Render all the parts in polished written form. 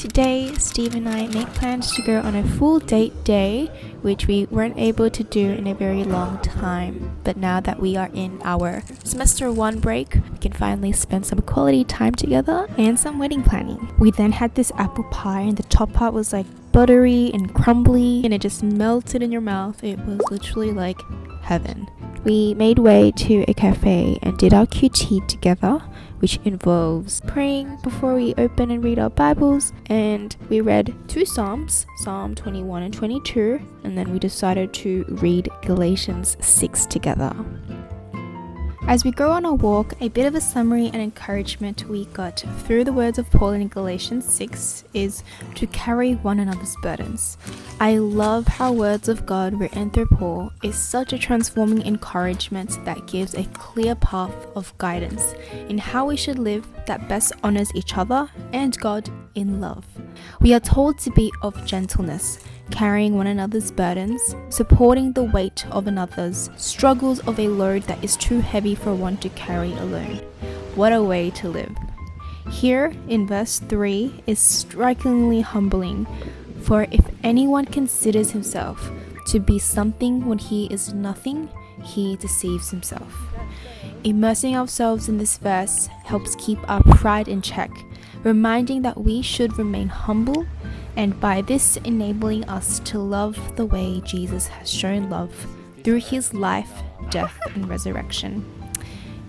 Today, Steve and I make plans to go on a full date day, which we weren't able to do in a very long time. But now that we are in our semester 1 break, we can finally spend some quality time together and some wedding planning. We then had this apple pie, and the top part was like buttery and crumbly, and it just melted in your mouth. It was literally like heaven. We made way to a cafe and did our QT together, which involves praying before we open and read our Bibles, and we read 2 Psalms, Psalm 21 and 22, and then we decided to read Galatians 6 together. As we go on our walk, a bit of a summary and encouragement we got through the words of Paul in Galatians 6 is to carry one another's burdens. I love how words of God written through Paul is such a transforming encouragement that gives a clear path of guidance in how we should live that best honors each other and God in love. We are told to be of gentleness, carrying one another's burdens, supporting the weight of another's struggles of a load that is too heavy for one to carry alone. What a way to live. Here in verse 3 is strikingly humbling, for if anyone considers himself to be something when he is nothing, he deceives himself. Immersing ourselves in this verse helps keep our pride in check, reminding that we should remain humble, and by this enabling us to love the way Jesus has shown love through his life, death, and resurrection.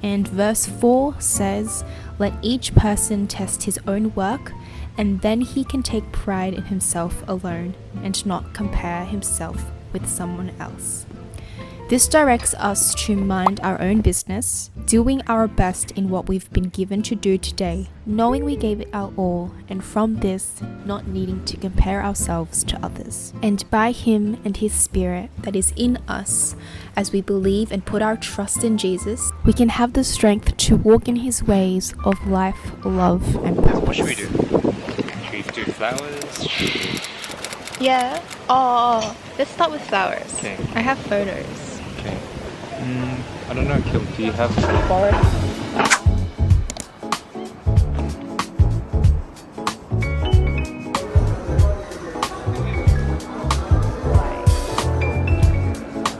And verse 4 says, "Let each person test his own work, and then he can take pride in himself alone and not compare himself with someone else." This directs us to mind our own business, doing our best in what we've been given to do today, knowing we gave it our all, and from this, not needing to compare ourselves to others. And by Him and His Spirit that is in us, as we believe and put our trust in Jesus, we can have the strength to walk in His ways of life, love, and purpose. What should we do? Should we do flowers? Yeah. Let's start with flowers. Okay. I have photos. Okay. I don't know, Kim. Do you have Flowers?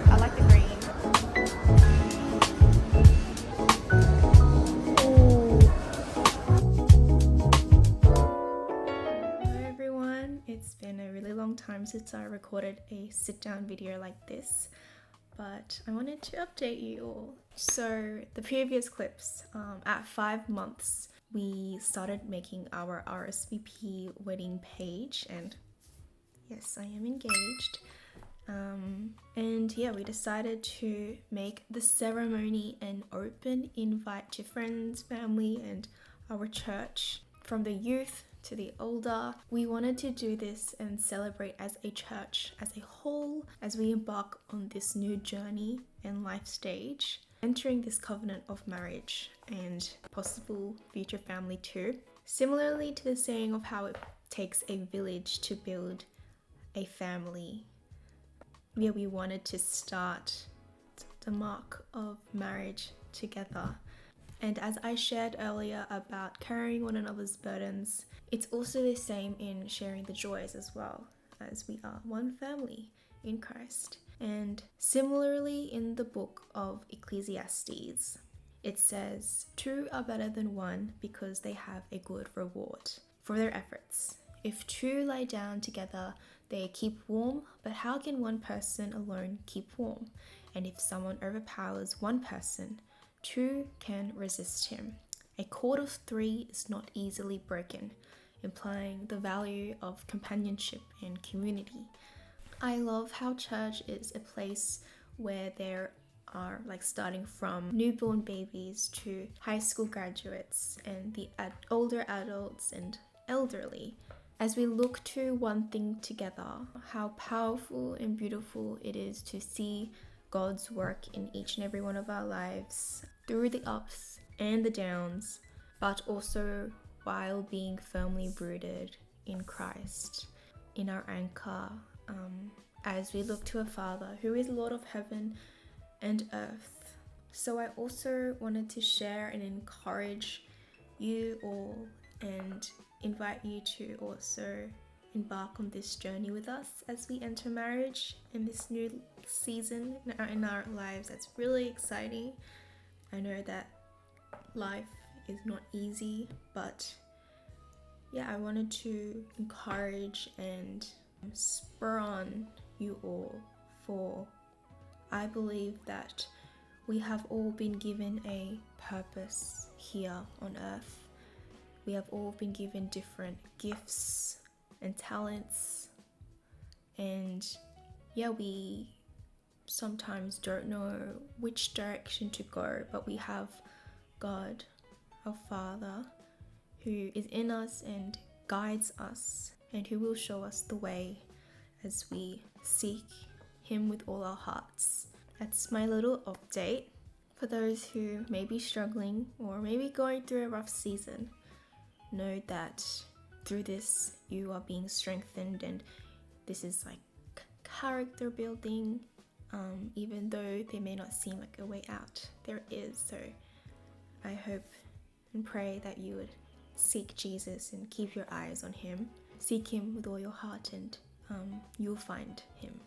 I like the green. Hello everyone, it's been a really long time since I recorded a sit-down video like this, but I wanted to update you all. So the previous clips, at 5 months, we started making our RSVP wedding page, and yes, I am engaged. And yeah, we decided to make the ceremony an open invite to friends, family, and our church. From the youth to the older, we wanted to do this and celebrate as a church as a whole as we embark on this new journey and life stage, entering this covenant of marriage and possible future family too. Similarly to the saying of how it takes a village to build a family, yeah, we wanted to start the mark of marriage together. And as I shared earlier about carrying one another's burdens, it's also the same in sharing the joys as well, as we are one family in Christ. And similarly in the book of Ecclesiastes, it says, "Two are better than one because they have a good reward for their efforts. If two lie down together, they keep warm, but how can one person alone keep warm? And if someone overpowers one person, two can resist him. A cord of 3 is not easily broken," implying the value of companionship and community. I love how church is a place where there are, like, starting from newborn babies to high school graduates and the older adults and elderly. As we look to one thing together, how powerful and beautiful it is to see God's work in each and every one of our lives through the ups and the downs, but also while being firmly rooted in Christ, in our anchor, as we look to a Father who is Lord of heaven and earth. So I also wanted to share and encourage you all and invite you to also embark on this journey with us as we enter marriage in this new season in our lives. That's really exciting. I know that life is not easy, but yeah, I wanted to encourage and spur on you all, for I believe that we have all been given a purpose here on earth. We have all been given different gifts and talents, and yeah, we sometimes don't know which direction to go, but we have God, our Father, who is in us and guides us, and who will show us the way as we seek Him with all our hearts. That's my little update. For those who may be struggling or maybe going through a rough season, know that through this you are being strengthened, and this is like character building. Even though there may not seem like a way out, there is. So I hope and pray that you would seek Jesus and keep your eyes on Him. Seek Him with all your heart, and you'll find Him.